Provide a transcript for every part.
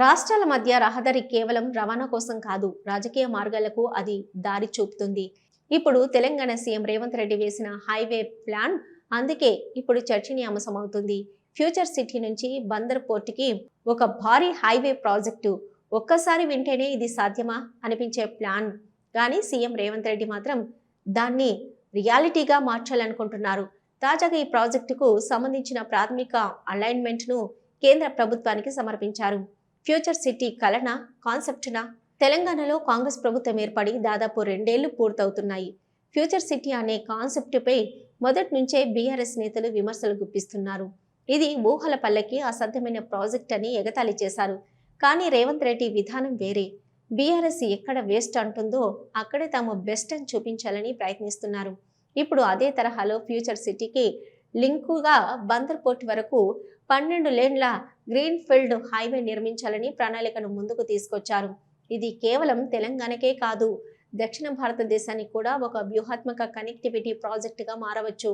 రాష్ట్రాల మధ్య రహదారి కేవలం రవాణా కోసం కాదు, రాజకీయ మార్గాలకు అది దారి చూపుతుంది. ఇప్పుడు తెలంగాణ సీఎం రేవంత్ రెడ్డి వేసిన హైవే ప్లాన్ అందుకే ఇప్పుడు చర్చనీయాంశమవుతుంది. ఫ్యూచర్ సిటీ నుంచి బందర్ పోర్టుకి ఒక భారీ హైవే ప్రాజెక్టు. ఒక్కసారి వింటేనే ఇది సాధ్యమా అనిపించే ప్లాన్. కానీ సీఎం రేవంత్ రెడ్డి మాత్రం దాన్ని రియాలిటీగా మార్చాలనుకుంటున్నారు. తాజాగా ఈ ప్రాజెక్టుకు సంబంధించిన ప్రాథమిక అలైన్మెంట్ను కేంద్ర ప్రభుత్వానికి సమర్పించారు. ఫ్యూచర్ సిటీ కలనా, కాన్సెప్టునా? తెలంగాణలో కాంగ్రెస్ ప్రభుత్వం ఏర్పడి దాదాపు 2 ఏళ్లు పూర్తవుతున్నాయి. ఫ్యూచర్ సిటీ అనే కాన్సెప్టుపై మొదటి నుంచే బీఆర్ఎస్ నేతలు విమర్శలు గుప్పిస్తున్నారు. ఇది ఊహల పల్లకి, అసాధ్యమైన ప్రాజెక్ట్ అని ఎగతాళి చేశారు. కానీ రేవంత్ రెడ్డి విధానం వేరే. బీఆర్ఎస్ ఎక్కడ వేస్ట్ అంటుందో అక్కడే తాము బెస్ట్ అని చూపించాలని ప్రయత్నిస్తున్నారు. ఇప్పుడు అదే తరహాలో ఫ్యూచర్ సిటీకి లింకుగా బందర్ పోర్ట్ వరకు 12 లేన్ల గ్రీన్ ఫీల్డ్ హైవే నిర్మించాలని ప్రణాళికను ముందుకు తీసుకొచ్చారు. ఇది కేవలం తెలంగాణకే కాదు, దక్షిణ భారతదేశానికి కూడా ఒక వ్యూహాత్మక కనెక్టివిటీ ప్రాజెక్టుగా మారవచ్చు.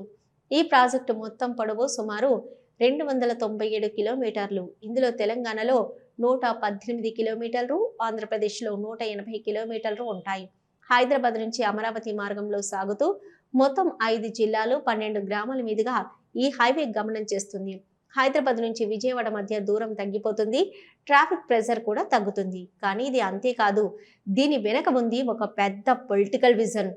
ఈ ప్రాజెక్టు మొత్తం పొడవు సుమారు 297 కిలోమీటర్లు. ఇందులో తెలంగాణలో 118 కిలోమీటర్లు, ఆంధ్రప్రదేశ్లో 180 కిలోమీటర్లు ఉంటాయి. హైదరాబాద్ నుంచి అమరావతి మార్గంలో సాగుతూ మొత్తం 5 జిల్లాలు, 12 గ్రామాల మీదుగా ఈ హైవే గమనం చేస్తుంది. హైదరాబాద్ నుంచి విజయవాడ మధ్య దూరం తగ్గిపోతుంది, ట్రాఫిక్ ప్రెజర్ కూడా తగ్గుతుంది. కానీ ఇది అంతేకాదు, దీని వెనక ఉంది ఒక పెద్ద పొలిటికల్ విజన్.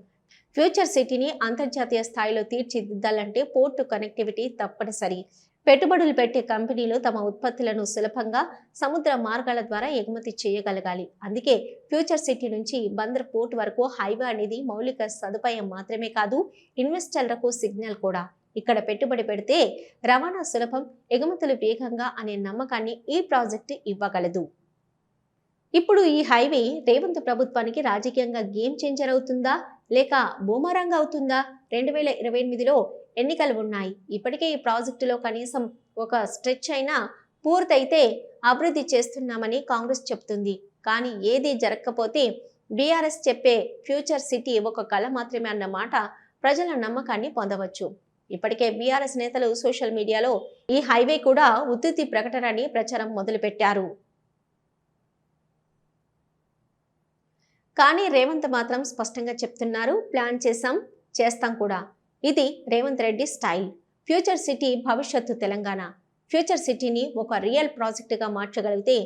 ఫ్యూచర్ సిటీని అంతర్జాతీయ స్థాయిలో తీర్చిదిద్దాలంటే పోర్టు కనెక్టివిటీ తప్పనిసరి. పెట్టుబడులు పెట్టే కంపెనీలు తమ ఉత్పత్తులను సులభంగా సముద్ర మార్గాల ద్వారా ఎగుమతి చేయగలగాలి. అందుకే ఫ్యూచర్ సిటీ నుంచి బందర్ పోర్ట్ వరకు హైవే అనేది మౌలిక సదుపాయం మాత్రమే కాదు, ఇన్వెస్టర్లకు సిగ్నల్ కూడా. ఇక్కడ పెట్టుబడి పెడితే రవాణా సులభం, ఎగుమతులు వేగంగా అనే నమ్మకాన్ని ఈ ప్రాజెక్టు ఇవ్వగలదు. ఇప్పుడు ఈ హైవే రేవంత్ ప్రభుత్వానికి రాజకీయంగా గేమ్ చేంజర్ అవుతుందా, లేక బూమరాంగ్ అవుతుందా? 2028లో ఎన్నికలు ఉన్నాయి. ఇప్పటికే ఈ ప్రాజెక్టులో కనీసం ఒక స్ట్రెచ్ అయినా పూర్తయితే అభివృద్ధి చేస్తున్నామని కాంగ్రెస్ చెప్తుంది. కానీ ఏది జరగకపోతే బీఆర్ఎస్ చెప్పే ఫ్యూచర్ సిటీ ఒక కళ మాత్రమే అన్న మాట ప్రజల నమ్మకాన్ని పొందవచ్చు. ఇప్పటికే బీఆర్ఎస్ నేతలు సోషల్ మీడియాలో ఈ హైవే కూడా ఉత్తుత్తి ప్రకటన అని ప్రచారం మొదలుపెట్టారు. కానీ రేవంత్ మాత్రం స్పష్టంగా చెప్తున్నారు, ప్లాన్ చేశాం, చేస్తాం కూడా. ఇది Revanth Reddy style. Future city భవిష్యత్తు తెలంగాణ. ఫ్యూచర్ సిటీని ఒక రియల్ ప్రాజెక్టుగా మార్చగలిగితే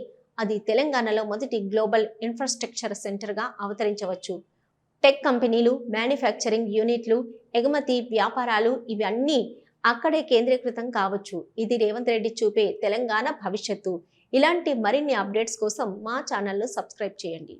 అది తెలంగాణలో మొదటి గ్లోబల్ ఇన్ఫ్రాస్ట్రక్చర్ సెంటర్గా అవతరించవచ్చు. టెక్ కంపెనీలు, మ్యానుఫ్యాక్చరింగ్ యూనిట్లు, ఎగుమతి వ్యాపారాలు ఇవన్నీ అక్కడే కేంద్రీకృతం కావచ్చు. ఇది రేవంత్ రెడ్డి చూపే తెలంగాణ భవిష్యత్తు. ఇలాంటి మరిన్ని అప్డేట్స్ కోసం మా ఛానల్ను సబ్స్క్రైబ్ చేయండి.